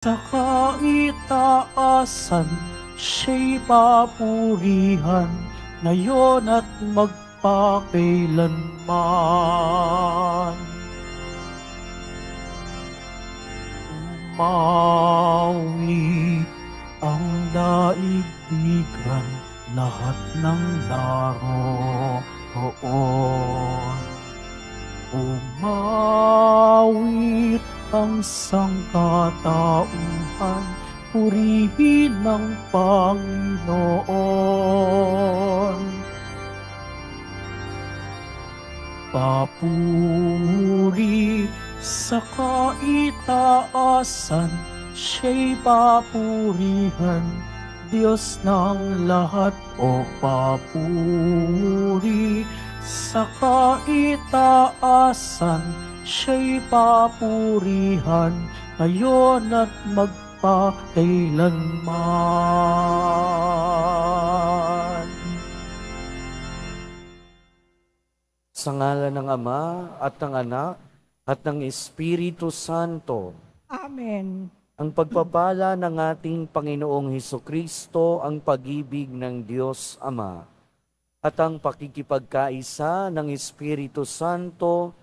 Sa kaitaasan siya'y papurihan, ngayon at magpakailanman. Umawi ang daigdigan, lahat ng naroon. Umawit ang sangkatauhan, purihin ng Panginoon. Papuri sa kaitaasan, siya'y papurihan, Diyos ng lahat. O papuri sa kaitaasan, siya'y papurihan, ngayon at magpakailanman. Sa ngalan ng Ama at ng Anak at ng Espiritu Santo. Amen. Ang pagpapala ng ating Panginoong Hesukristo, ang pag-ibig ng Diyos Ama, at ang pakikipagkaisa ng Espiritu Santo,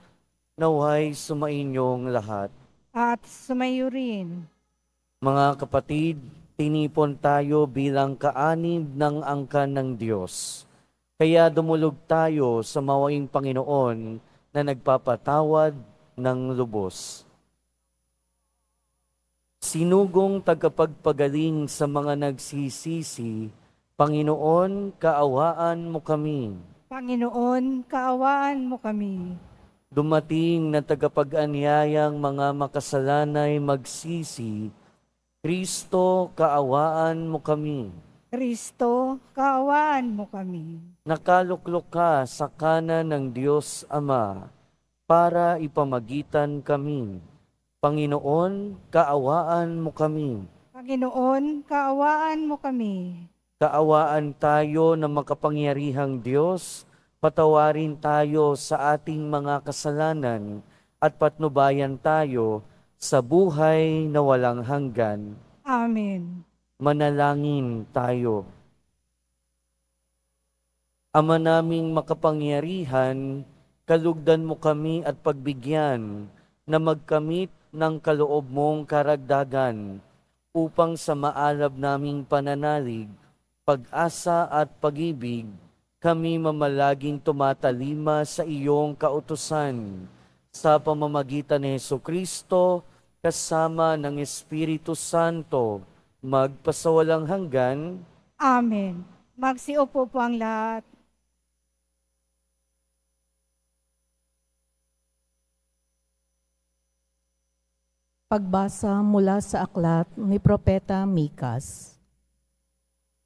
naway sumainyong lahat. At sumayo rin. Mga kapatid, tinipon tayo bilang kaanib ng angkan ng Diyos. Kaya dumulog tayo sa mawaing Panginoon na nagpapatawad ng lubos. Sinugong tagapagpagaling sa mga nagsisisi, Panginoon, kaawaan mo kami. Panginoon, kaawaan mo kami. Dumating na tagapag-anyayang mga makasalanay magsisi, Kristo, kaawaan mo kami. Kristo, kaawaan mo kami. Nakaluklok ka sa kanan ng Diyos Ama para ipamagitan kami. Panginoon, kaawaan mo kami. Panginoon, kaawaan mo kami. Kaawaan tayo ng makapangyarihang Diyos, patawarin tayo sa ating mga kasalanan at patnubayan tayo sa buhay na walang hanggan. Amen. Manalangin tayo. Ama naming makapangyarihan, kalugdan mo kami at pagbigyan na magkamit ng kaloob mong karagdagan upang sa maalab naming pananalig, pag-asa at pag-ibig, kami mamalaging tumatalima sa iyong kautusan. Sa pamamagitan ni Hesukristo, kasama ng Espiritu Santo, magpasawalang hanggan. Amen. Magsiupo po ang lahat. Pagbasa mula sa aklat ni Propeta Mikas.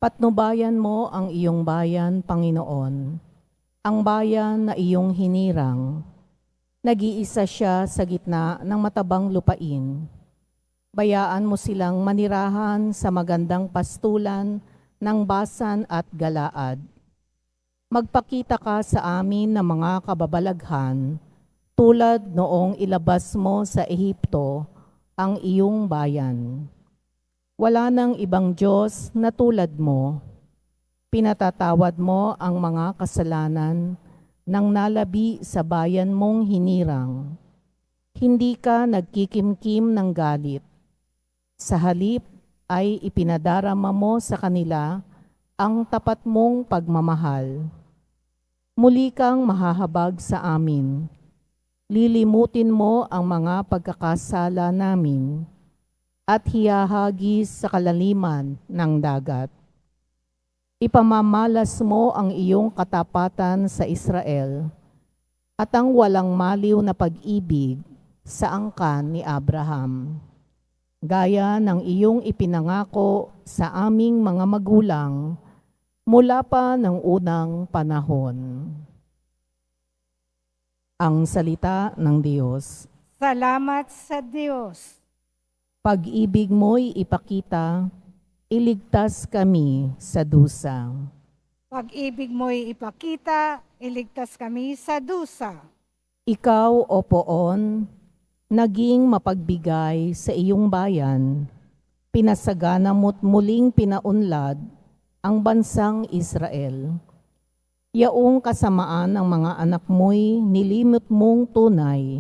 Patnubayan mo ang iyong bayan, Panginoon, ang bayan na iyong hinirang. Nag-iisa siya sa gitna ng matabang lupain. Bayaan mo silang manirahan sa magandang pastulan ng Basan at Galaad. Magpakita ka sa amin ng mga kababalaghan, tulad noong ilabas mo sa Ehipto ang iyong bayan. Wala nang ibang Diyos na tulad mo. Pinatatawad mo ang mga kasalanan ng nalabi sa bayan mong hinirang. Hindi ka nagkikimkim ng galit. Sa halip ay ipinadarama mo sa kanila ang tapat mong pagmamahal. Muli kang mahahabag sa amin. Lilimutin mo ang mga pagkakasala namin at hiyahagis sa kalaliman ng dagat. Ipamamalas mo ang iyong katapatan sa Israel at ang walang maliw na pag-ibig sa angkan ni Abraham. Gaya ng iyong ipinangako sa aming mga magulang mula pa ng unang panahon. Ang salita ng Diyos. Salamat sa Diyos. Pag-ibig mo'y ipakita, iligtas kami sa dusa. Pag-ibig mo'y ipakita, iligtas kami sa dusa. Ikaw, O Poon, naging mapagbigay sa iyong bayan, pinasagana mo't muling pinaunlad ang bansang Israel. Yaong kasamaan ng mga anak mo'y nilimot mong tunay.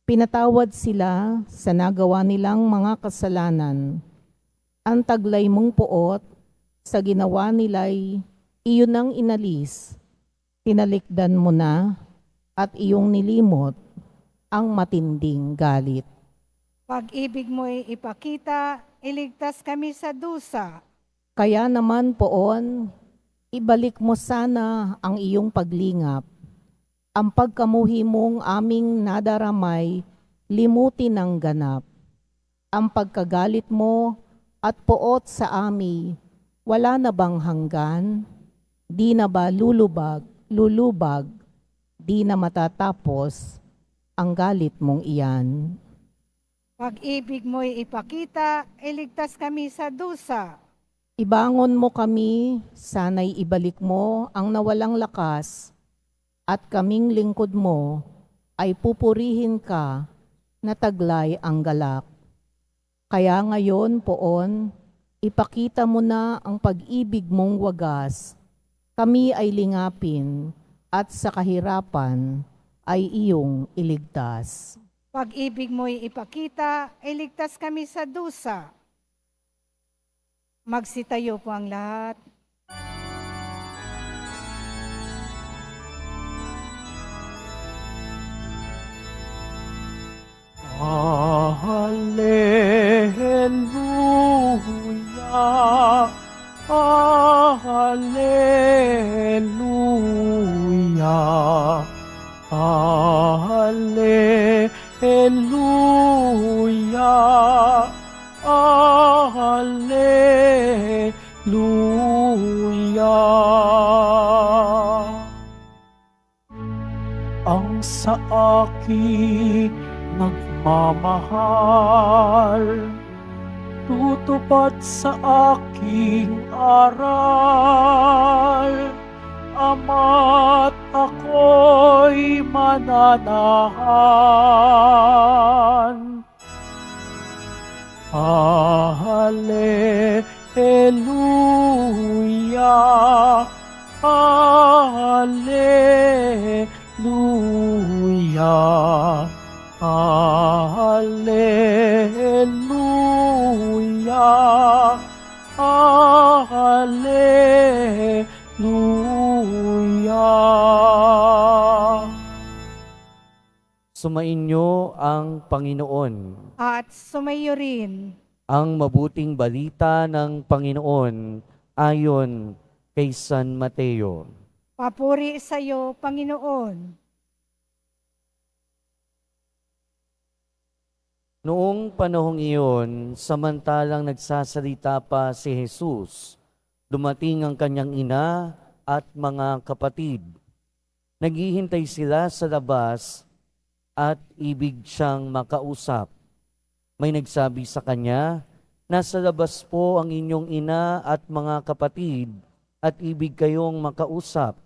Pinatawad sila sa nagawa nilang mga kasalanan. Ang taglay mong puot sa ginawa nila'y iyon ang inalis. Tinalikdan mo na at iyong nilimot ang matinding galit. Pag-ibig mo'y ipakita, iligtas kami sa dusa. Kaya naman poon, ibalik mo sana ang iyong paglingap. Ang pagkamuhi mong aming nadaramay, limutin ng ganap. Ang pagkagalit mo at puot sa ami, wala na bang hanggan? Di na ba lulubag, di na matatapos ang galit mong iyan? Pag-ibig mo'y ipakita, iligtas kami sa dusa. Ibangon mo kami, sana'y ibalik mo ang nawalang lakas, at kaming lingkod mo ay pupurihin ka na taglay ang galak. Kaya ngayon, poon, ipakita mo na ang pag-ibig mong wagas. Kami ay lingapin at sa kahirapan ay iyong iligtas. Pag-ibig mo'y ipakita, iligtas kami sa dusa. Magsitayo po ang lahat. Hallelujah, Hallelujah, Hallelujah, Hallelujah. Ang sa akin nagmamahal, tutupad sa aking aral, Ama't ako'y mananahan. Hallelujah, Hallelujah, Hallelujah, Hallelujah. Sumainyo ang Panginoon. At sumayo rin. Ang mabuting balita ng Panginoon ayon kay San Mateo. Papuri sa iyo, Panginoon. Noong panahong iyon, samantalang nagsasalita pa si Jesus, dumating ang kanyang ina at mga kapatid. Naghihintay sila sa labas at ibig siyang makausap. May nagsabi sa kanya, "Nasa labas po ang inyong ina at mga kapatid at ibig kayong makausap."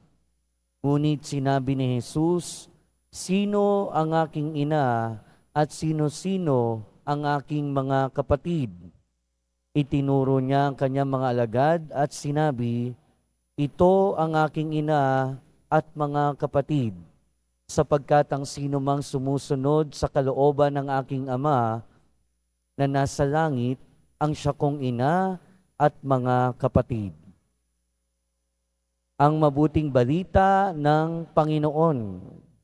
Ngunit sinabi ni Jesus, "Sino ang aking ina at sino-sino ang aking mga kapatid?" Itinuro niya ang kanyang mga alagad at sinabi, "Ito ang aking ina at mga kapatid, sapagkat ang sino mang sumusunod sa kalooban ng aking Ama na nasa langit, ang siya kong ina at mga kapatid." Ang mabuting balita ng Panginoon.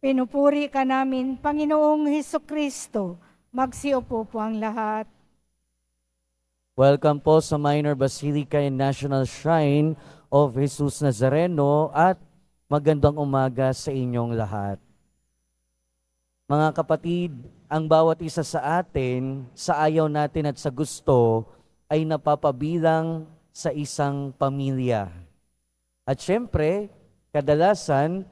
Pinupuri ka namin, Panginoong Hesukristo. Magsiupo po ang lahat. Welcome po sa Minor Basilica and National Shrine of Jesus Nazareno at magandang umaga sa inyong lahat. Mga kapatid, ang bawat isa sa atin, sa ayaw natin at sa gusto, ay napapabilang sa isang pamilya. At syempre, kadalasan,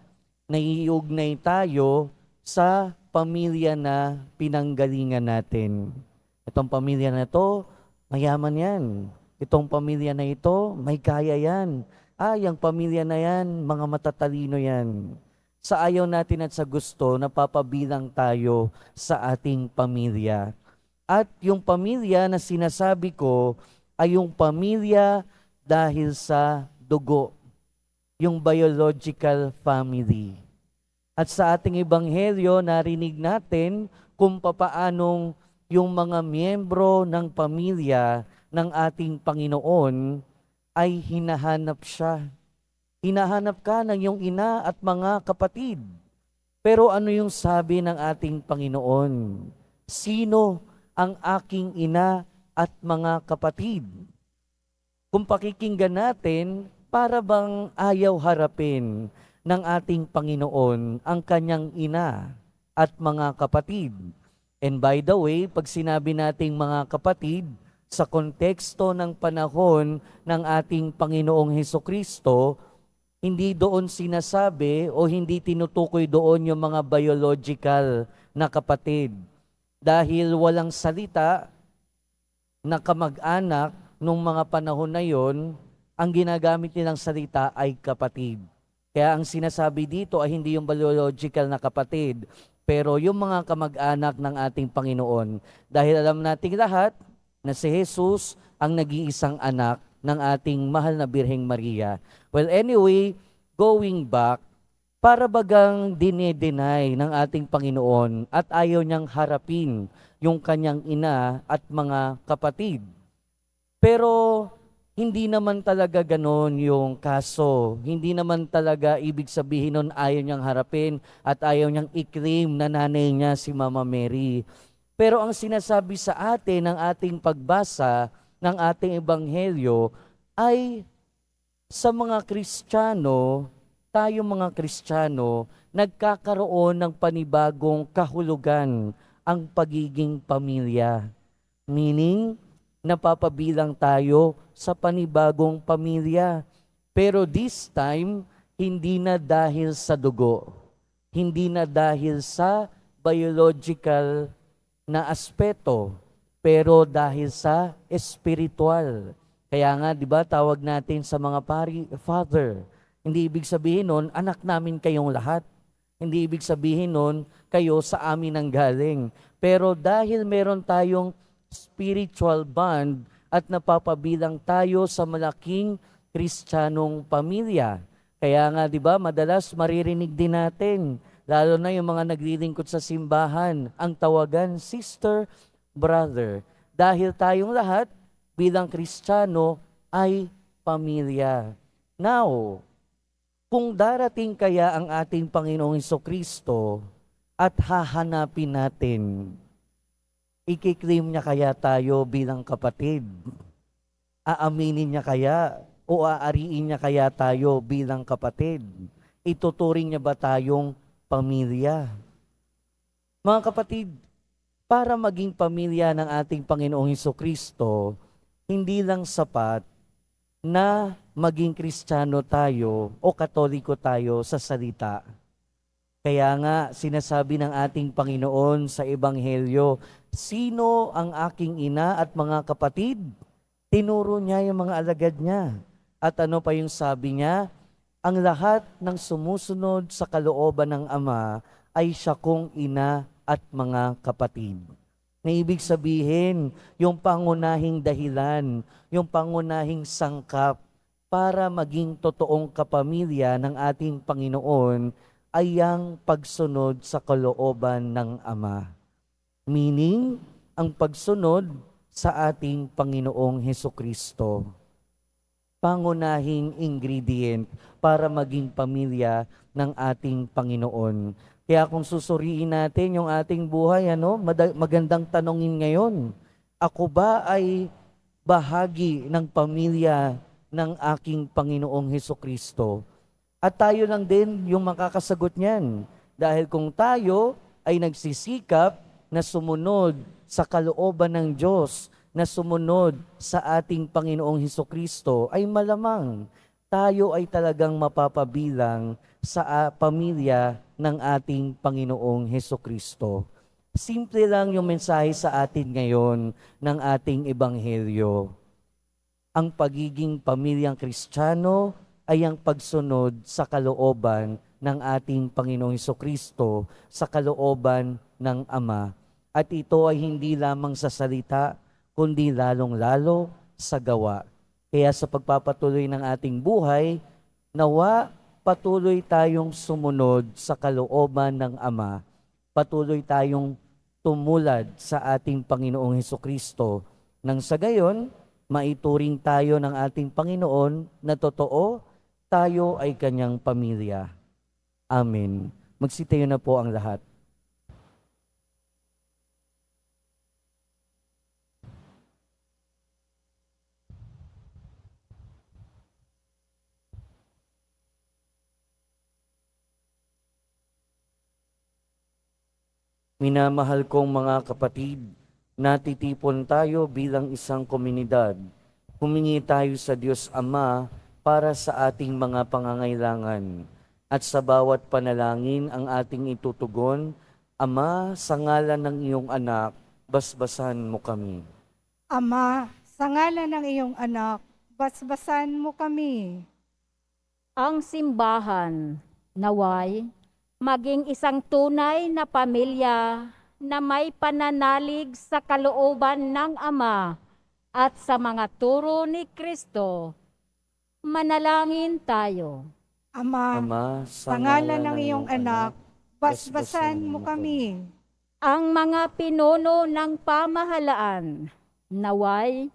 naiugnay tayo sa pamilya na pinanggalingan natin. Itong pamilya na ito, mayaman yan. Itong pamilya na ito, may kaya yan. Yung pamilya na yan, mga matatalino yan. Sa ayaw natin at sa gusto, napapabilang tayo sa ating pamilya. At yung pamilya na sinasabi ko ay yung pamilya dahil sa dugo, yung biological family. At sa ating ebanghelyo, narinig natin kung papaanong yung mga miyembro ng pamilya ng ating Panginoon ay hinahanap siya. Hinahanap ka ng iyong ina at mga kapatid. Pero ano yung sabi ng ating Panginoon? Sino ang aking ina at mga kapatid? Kung pakikinggan natin, para bang ayaw harapin ng ating Panginoon ang kanyang ina at mga kapatid? And by the way, pag sinabi nating mga kapatid, sa konteksto ng panahon ng ating Panginoong Hesukristo, hindi doon sinasabi o hindi tinutukoy doon yung mga biological na kapatid. Dahil walang salita na kamag-anak nung mga panahon na yon, ang ginagamit nilang salita ay kapatid. Kaya ang sinasabi dito ay hindi yung biological na kapatid, pero yung mga kamag-anak ng ating Panginoon. Dahil alam nating lahat na si Jesus ang nag-iisang anak ng ating mahal na Birheng Maria. Well, anyway, going back, para bagang dinedenay ng ating Panginoon at ayaw niyang harapin yung kanyang ina at mga kapatid. Pero hindi naman talaga ganon yung kaso. Hindi naman talaga ibig sabihin nun ayaw niyang harapin at ayaw niyang i-claim na nanay niya si Mama Mary. Pero ang sinasabi sa atin ng ating pagbasa ng ating ebanghelyo ay sa mga Kristiyano, tayo mga Kristiyano, nagkakaroon ng panibagong kahulugan ang pagiging pamilya. Meaning, napapabilang tayo sa panibagong pamilya. Pero this time, hindi na dahil sa dugo. Hindi na dahil sa biological na aspeto, pero dahil sa espiritual. Kaya nga, di ba, tawag natin sa mga father. Hindi ibig sabihin nun, anak namin kayong lahat. Hindi ibig sabihin nun, kayo sa amin ang galing. Pero dahil meron tayong spiritual bond at napapabilang tayo sa malaking Kristiyanong pamilya. Kaya nga, di ba, madalas maririnig din natin, lalo na yung mga naglilingkod sa simbahan, ang tawagan, sister, brother. Dahil tayong lahat, bilang Kristiyano, ay pamilya. Now, kung darating kaya ang ating Panginoong Hesukristo at hahanapin natin, ikiklaim niya kaya tayo bilang kapatid? Aaminin niya kaya o aariin niya kaya tayo bilang kapatid? Ituturing niya ba tayong pamilya? Mga kapatid, para maging pamilya ng ating Panginoong Hesukristo, hindi lang sapat na maging Kristiyano tayo o Katoliko tayo sa salita. Kaya nga, sinasabi ng ating Panginoon sa Ebanghelyo, sino ang aking ina at mga kapatid? Tinuro niya yung mga alagad niya. At ano pa yung sabi niya? Ang lahat ng sumusunod sa kalooban ng Ama ay siya kong ina at mga kapatid. Na ibig sabihin, yung pangunahing dahilan, yung pangunahing sangkap para maging totoong kapamilya ng ating Panginoon ay ang pagsunod sa kalooban ng Ama. Meaning, ang pagsunod sa ating Panginoong Hesukristo. Pangunahing ingredient para maging pamilya ng ating Panginoon. Kaya kung susuriin natin yung ating buhay, magandang tanongin ngayon, ako ba ay bahagi ng pamilya ng aking Panginoong Hesukristo? At tayo lang din yung makakasagot niyan. Dahil kung tayo ay nagsisikap na sumunod sa kalooban ng Diyos, na sumunod sa ating Panginoong Hesukristo, ay malamang tayo ay talagang mapapabilang sa pamilya ng ating Panginoong Hesukristo. Simple lang yung mensahe sa atin ngayon ng ating Ebanghelyo. Ang pagiging pamilyang Kristiyano ay ang pagsunod sa kalooban ng ating Panginoong Hesukristo, sa kalooban ng Ama. At ito ay hindi lamang sa salita, kundi lalong-lalo sa gawa. Kaya sa pagpapatuloy ng ating buhay, nawa patuloy tayong sumunod sa kalooban ng Ama. Patuloy tayong tumulad sa ating Panginoong Hesukristo. Nang sa gayon, maituring tayo ng ating Panginoon na totoo, tayo ay kanyang pamilya. Amen. Magsitayo na po ang lahat. Minamahal kong mga kapatid, natitipon tayo bilang isang komunidad. Humingi tayo sa Diyos Ama para sa ating mga pangangailangan. At sa bawat panalangin ang ating itutugon, Ama, sa ngalan ng iyong anak, basbasan mo kami. Ama, sa ngalan ng iyong anak, basbasan mo kami. Ang simbahan, naway, maging isang tunay na pamilya na may pananalig sa kalooban ng Ama at sa mga turo ni Kristo. Manalangin tayo. Ama, Ama, sa ngalan ng iyong anak, basbasan mo kami. Ang mga pinuno ng pamahalaan, naway,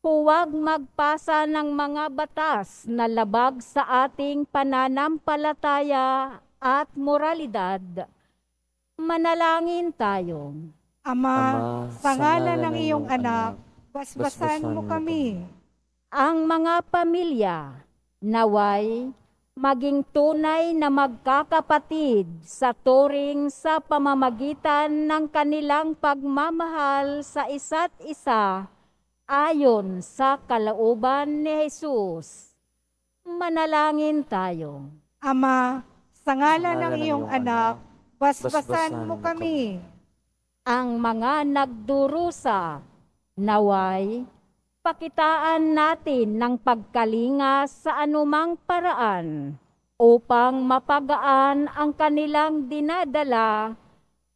huwag magpasa ng mga batas na labag sa ating pananampalataya at moralidad. Manalangin tayo. Ama, sa ngalan ng iyong anak, basbasan mo kami. Ang mga pamilya, naway, maging tunay na magkakapatid sa turing sa pamamagitan ng kanilang pagmamahal sa isa't isa ayon sa kalooban ni Jesus. Manalangin tayo. Ama, sa ngalan ng iyong anak, basbasan mo kami. Ang mga nagdurusa, naway, pakitaan natin ng pagkalinga sa anumang paraan upang mapagaan ang kanilang dinadala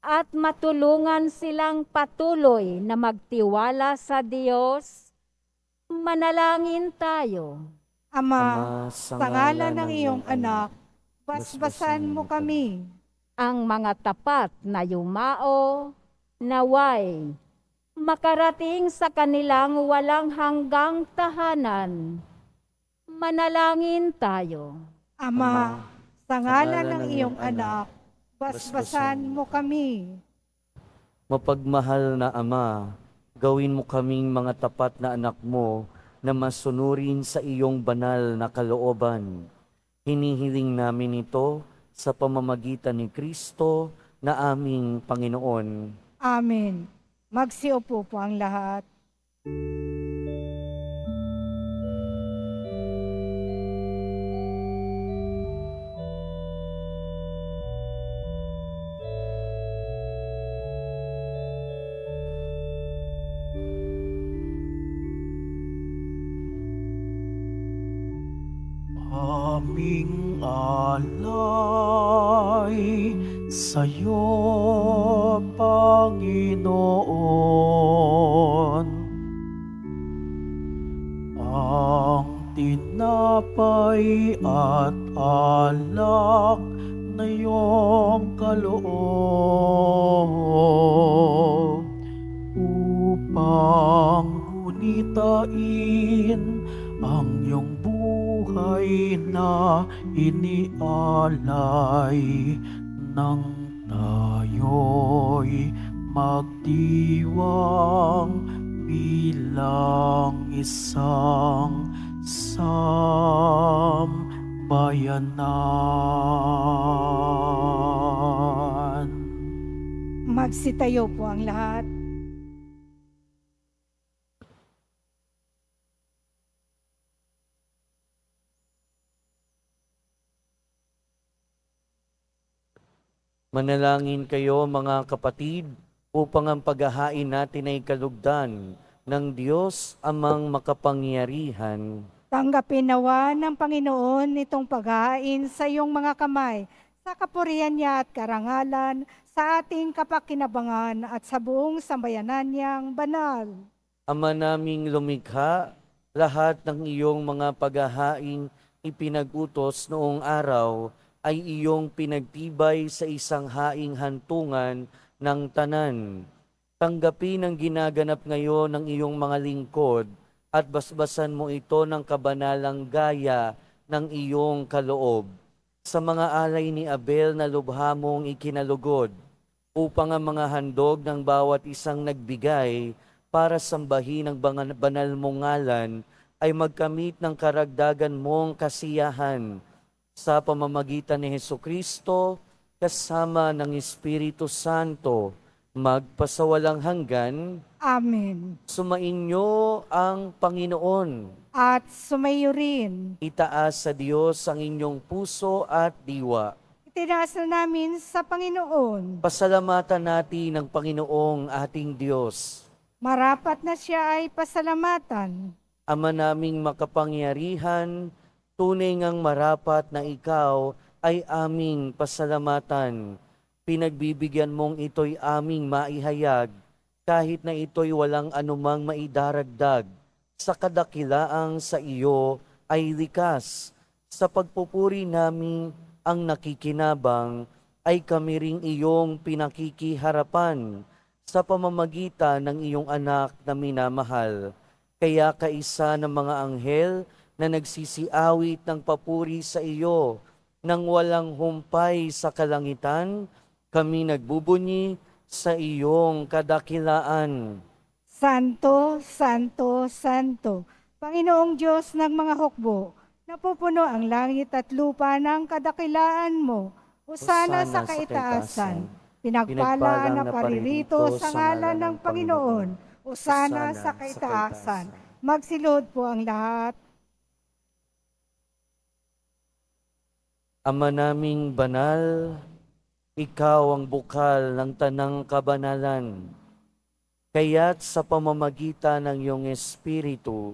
at matulungan silang patuloy na magtiwala sa Diyos. Manalangin tayo. Ama, sa ngalan ng iyong anak, basbasan mo kami. Ang mga tapat na yumao, naway, makarating sa kanilang walang hanggang tahanan. Manalangin tayo. Ama, sa ngalan ng iyong anak, basbasan mo kami. Mapagmahal na Ama, gawin mo kaming mga tapat na anak mo na masunurin sa iyong banal na kalooban. Hinihiling namin ito sa pamamagitan ni Kristo na aming Panginoon. Amen. Magsiupo po ang lahat. Aming alay sa'yo, Panginoon. Ang tinapay at alak na iyong kaloob upang hunitain ang iyong buhay na inialay nang tayo'y magdiwang bilang isang sambayanan. Magsitayo po ang lahat. Manalangin kayo mga kapatid upang ang paghahain natin ay kalugdan ng Diyos amang makapangyarihan. Tanggapin nawa ng Panginoon itong paghain sa iyong mga kamay, sa kapurihan niya at karangalan, sa ating kapakinabangan at sa buong sambayanan niyang banal. Ama naming lumikha, lahat ng iyong mga paghahaing ipinag-utos noong araw ay iyong pinagtibay sa isang haing hantungan ng tanan. Tanggapin ang ginaganap ngayon ng iyong mga lingkod at basbasan mo ito ng kabanalang gaya ng iyong kaloob. Sa mga alay ni Abel na lubha mong ikinalugod, upang ang mga handog ng bawat isang nagbigay para sambahin ang banal mong ngalan ay magkamit ng karagdagan mong kasiyahan sa pamamagitan ni Hesukristo kasama ng Espiritu Santo, magpasawalang hanggan. Amen. Sumainyo ang Panginoon. At sumayo rin. Itaas sa Diyos ang inyong puso at diwa. Itinaas na namin sa Panginoon. Pasalamatan natin ang Panginoong ating Diyos. Marapat na siya ay pasalamatan. Ama naming makapangyarihan, tunay ngang marapat na ikaw ay aming pasalamatan. Pinagbibigyan mong ito'y aming maihayag, kahit na ito'y walang anumang maidaragdag. Sa kadakilaang sa iyo ay likas. Sa pagpupuri namin ang nakikinabang, ay kami ring iyong pinakikiharapan sa pamamagitan ng iyong anak na minamahal. Kaya kaisa ng mga anghel na nagsisiawit ng papuri sa iyo, nang walang humpay sa kalangitan, kami nagbubunyi sa iyong kadakilaan. Santo, Santo, Santo, Panginoong Diyos ng mga hukbo, napupuno ang langit at lupa ng kadakilaan mo. Hosana sa kaitaasan. Pinagpala na paririto sa ngalan ng Panginoon. Hosana sa kaitaasan. Magsilod po ang lahat. Ama naming banal, ikaw ang bukal ng tanang kabanalan. Kaya't sa pamamagitan ng iyong Espiritu,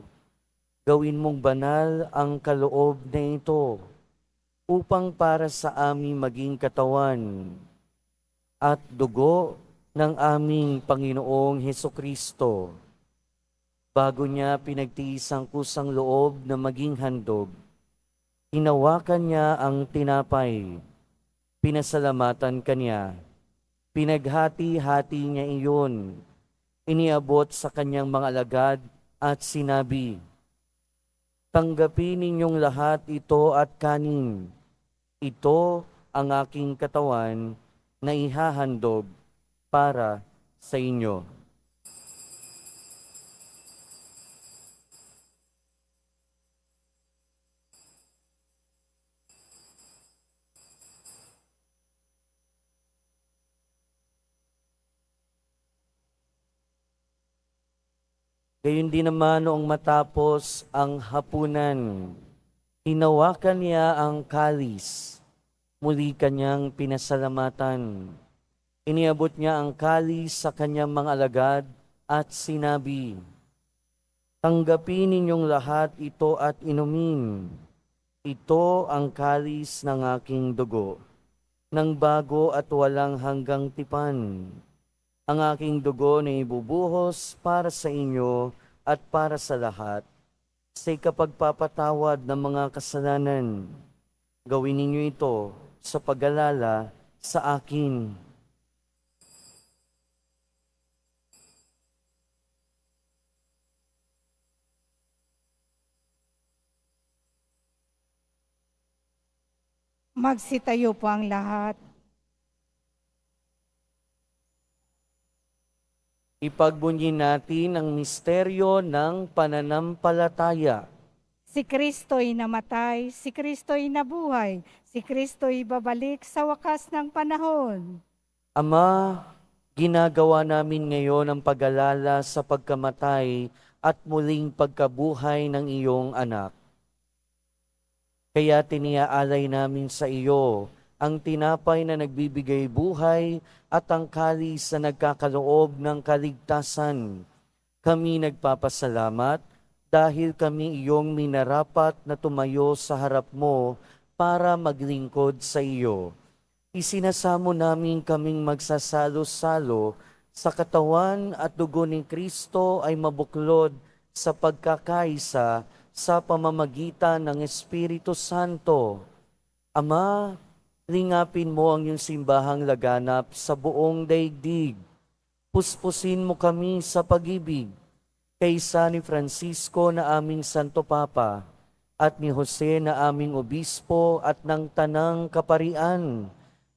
gawin mong banal ang kaloob na ito, upang para sa aming maging katawan at dugo ng aming Panginoong Hesukristo. Bago niya pinagtiis ang kusang loob na maging handog, hinawakan niya ang tinapay, pinasalamatan kanya, pinaghati-hati niya iyon, iniabot sa kanyang mga alagad at sinabi, "Tanggapin ninyong lahat ito at kanin. Ito ang aking katawan na ihahandog para sa inyo." Gayon din naman noong matapos ang hapunan, hinawakan niya ang kalis, muli kanyang pinasalamatan. Iniabot niya ang kalis sa kanyang mga alagad at sinabi, "Tanggapin ninyong lahat ito at inumin. Ito ang kalis ng aking dugo, ng bago at walang hanggang tipan. Ang aking dugo na ibubuhos para sa inyo at para sa lahat, sa ikapagpapatawad ng mga kasalanan. Gawin ninyo ito sa pag-alala sa akin." Magsitayo po ang lahat. Ipagbunyin natin ang misteryo ng pananampalataya. Si Kristo'y namatay, si Kristo'y nabuhay, si Kristo'y babalik sa wakas ng panahon. Ama, ginagawa namin ngayon ang pag-alala sa pagkamatay at muling pagkabuhay ng iyong anak. Kaya tiniaalay namin sa iyo ang tinapay na nagbibigay buhay at ang kalis na nagkakaloob ng kaligtasan. Kami nagpapasalamat dahil kami iyong minarapat na tumayo sa harap mo para maglingkod sa iyo. isinasamo namin kaming magsasalo-salo sa katawan at dugo ni Kristo ay mabuklod sa pagkakaisa sa pamamagitan ng Espiritu Santo. Ama, lingapin mo ang iyong simbahang laganap sa buong daigdig. Puspusin mo kami sa pag-ibig, kaysa ni Francisco na aming Santo Papa, at ni Jose na aming Obispo at ng Tanang Kaparian.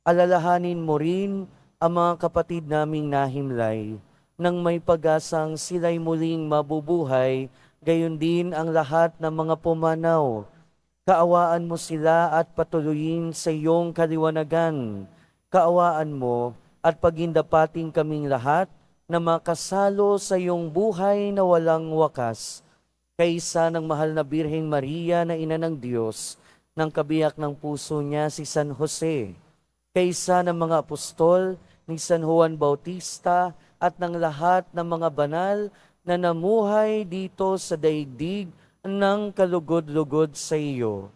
Alalahanin mo rin ang mga kapatid naming nahimlay, nang may pag-asang sila'y muling mabubuhay, gayon din ang lahat ng mga pumanaw. Kaawaan mo sila at patuloyin sa iyong kaliwanagan. Kaawaan mo at pagindapating kaming lahat na makasalo sa iyong buhay na walang wakas. Kaysa ng mahal na Birheng Maria na Ina ng Diyos, ng kabiyak ng puso niya si San Jose, kaysa ng mga apostol ni San Juan Bautista at ng lahat ng mga banal na namuhay dito sa daigdig ng kalugod-lugod sa iyo.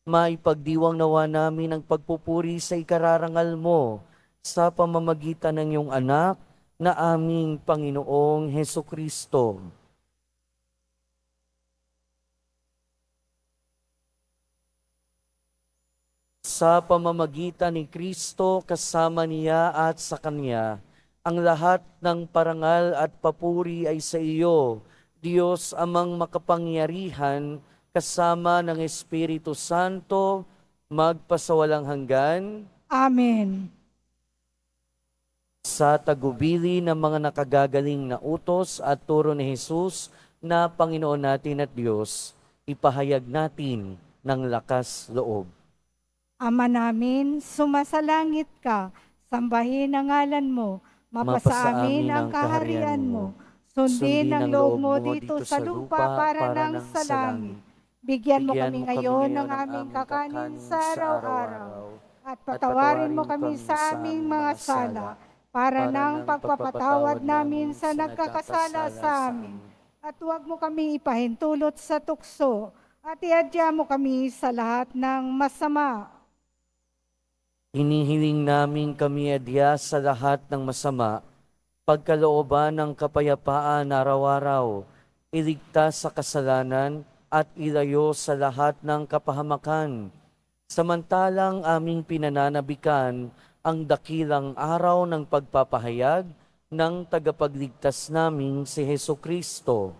Maipagdiwang nawa namin ang pagpupuri sa ikararangal mo sa pamamagitan ng iyong anak na aming Panginoong Heso Kristo. Sa pamamagitan ni Kristo, kasama niya at sa Kanya, ang lahat ng parangal at papuri ay sa iyo, Diyos amang makapangyarihan, kasama ng Espiritu Santo, magpasawalang hanggan. Amen. Sa tagubili ng mga nakagagaling na utos at turo ni Jesus na Panginoon natin at Diyos, ipahayag natin ng lakas loob. Ama namin, sumasalangit ka, sambahin ang ngalan mo, mapasa amin ang kaharian mo, sundin ang loob mo dito sa lupa para nang sa langit. Bigyan mo kami ngayon ng aming kakanin sa araw-araw, at patawarin mo kami sa aming mga sala, para nang pagpapatawad namin sa nagkakasala sa amin. At huwag mo kami ipahintulot sa tukso, at iadya mo kami sa lahat ng masama. Hinihiling namin kami adya sa lahat ng masama, pagkalooban ng kapayapaan araw-araw, iligtas sa kasalanan at ilayo sa lahat ng kapahamakan. Samantalang aming pinananabikan ang dakilang araw ng pagpapahayag ng tagapagligtas naming si Heso Kristo.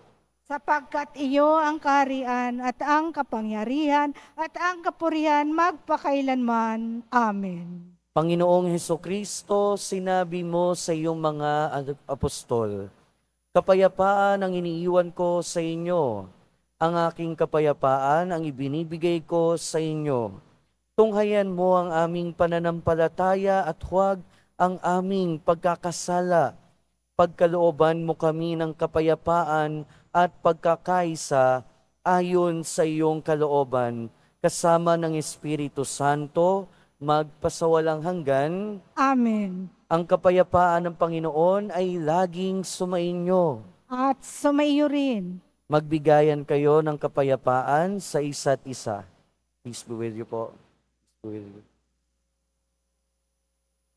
Sapagkat iyo ang kaharian at ang kapangyarihan at ang kapurihan magpakailanman. Amen. Panginoong Heso Kristo, sinabi mo sa iyong mga apostol, kapayapaan ang iniiwan ko sa inyo, ang aking kapayapaan ang ibinibigay ko sa inyo. Tunghayan mo ang aming pananampalataya at huwag ang aming pagkakasala. Pagkalooban mo kami ng kapayapaan at pagkakaisa ayon sa iyong kalooban, kasama ng Espiritu Santo, magpasawalang hanggan. Amen. Ang kapayapaan ng Panginoon ay laging sumainyo. At sumaiyo rin. Magbigayan kayo ng kapayapaan sa isa't isa. Peace be with you po. Peace be with you.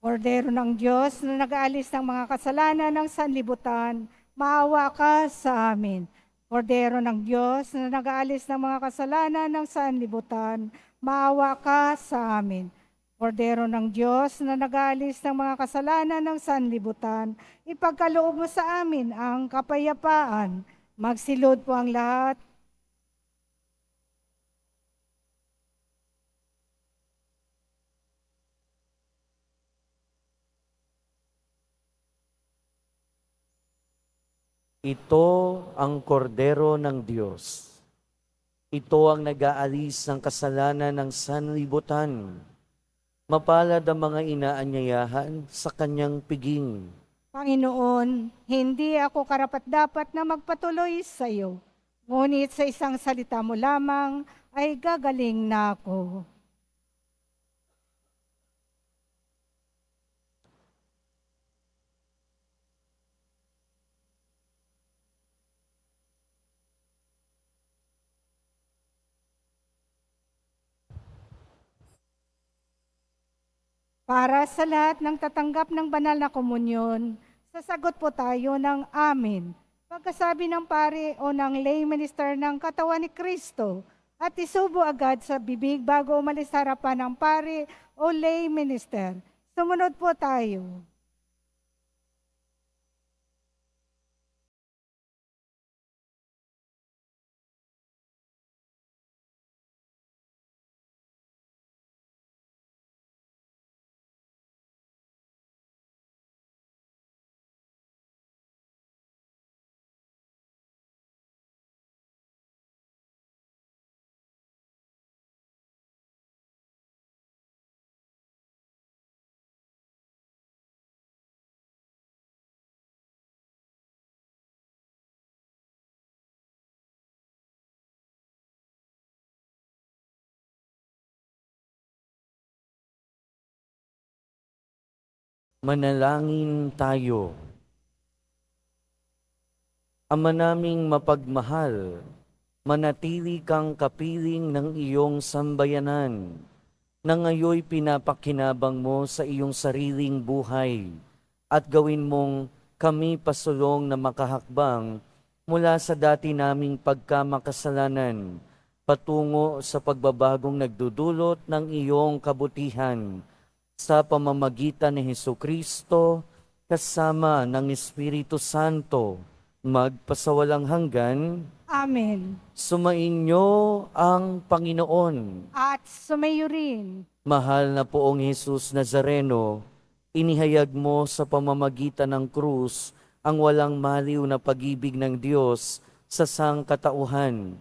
Kordero ng Diyos na nag-aalis ng mga kasalanan ng sanlibutan, maawa ka sa amin. Kordero ng Diyos na nag-aalis ng mga kasalanan ng sanlibutan, maawa ka sa amin. Kordero ng Diyos na nag-aalis ng mga kasalanan ng sanlibutan, ipagkaloob mo sa amin ang kapayapaan. Magsilod po ang lahat. Ito ang kordero ng Diyos. Ito ang nag-aalis ng kasalanan ng sanlibutan. Mapalad ang mga inaanyayahan sa kanyang piging. Panginoon, hindi ako karapat-dapat na magpatuloy sa iyo. Ngunit sa isang salita mo lamang ay gagaling na ako. Para sa lahat ng tatanggap ng banal na komunyon, sasagot po tayo ng amen. Pagkasabi ng pari o ng lay minister ng katawan ni Kristo, at isubo agad sa bibig bago umalis sa harapan ng pari o lay minister. Sumunod po tayo. Manalangin tayo. Ama naming mapagmahal, manatili kang kapiling ng iyong sambayanan, na ngayoy pinapakinabang mo sa iyong sariling buhay, at gawin mong kami pasulong na makahakbang mula sa dati naming pagkamakasalanan, patungo sa pagbabagong nagdudulot ng iyong kabutihan, sa pamamagitan ni Hesukristo, kasama ng Espiritu Santo, magpasawalang hanggan. Amen. Sumainyo ang Panginoon. At sumayo rin. Mahal na poong Jesus Nazareno, inihayag mo sa pamamagitan ng krus ang walang maliw na pag-ibig ng Diyos sa sangkatauhan.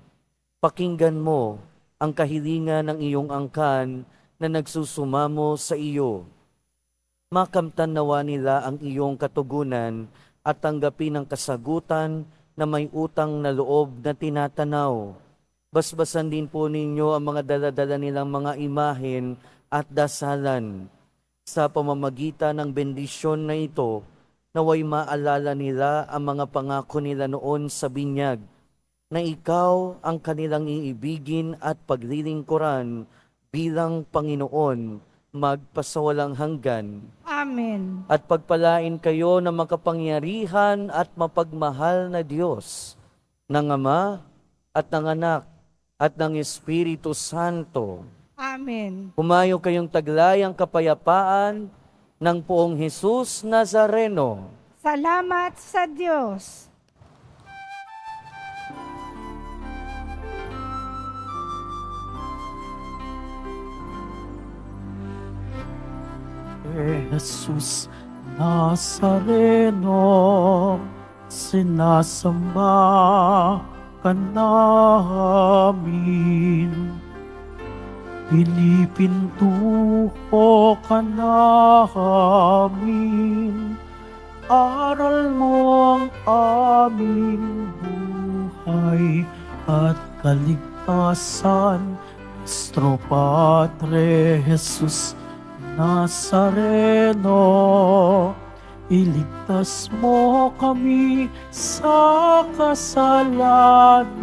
Pakinggan mo ang kahilingan ng iyong angkan na nagsusumamo sa iyo. Makamtan nawa nila ang iyong katugunan at tanggapin ang kasagutan na may utang na loob na tinatanaw. Basbasan din po ninyo ang mga daladala nilang mga imahen at dasalan. Sa pamamagitan ng bendisyon na ito, naway maalala nila ang mga pangako nila noon sa binyag, na ikaw ang kanilang iibigin at paglilingkuran bilang Panginoon, magpasawalang hanggan. Amen. At pagpalain kayo ng makapangyarihan at mapagmahal na Diyos, ng Ama at ng Anak at ng Espiritu Santo. Amen. Humayo kayong taglayang kapayapaan ng poong Jesus Nazareno. Salamat sa Diyos. Jesus Nazareno, sinasamba ka namin. Pinipintuho ka namin, aral mo ang aming buhay at kaligtasan. Nuestro Padre Jesus Nazareno, iligtas mo kami sa kasalanan.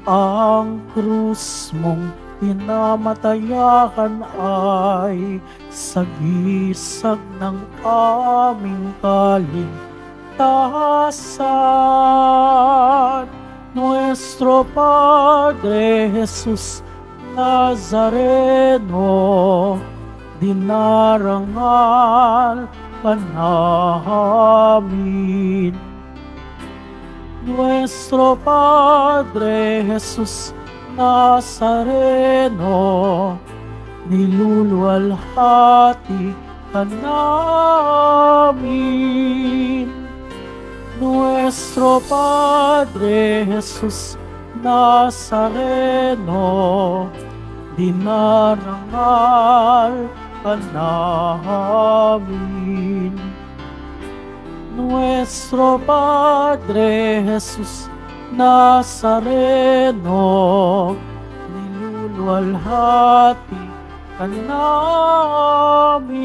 Ang krus mong pinamatayan ay sagisag ng aming kaligtasan. Nuestro Padre Jesus Nazareno, dinarangal ka namin. Nuestro Padre Jesus Nazareno, niluluwalhati ka namin. Nuestro Padre Jesus Nazareno, dinarangal ka namin. Nuestro Padre Jesus Nazareno, niluluwalhati ka namin.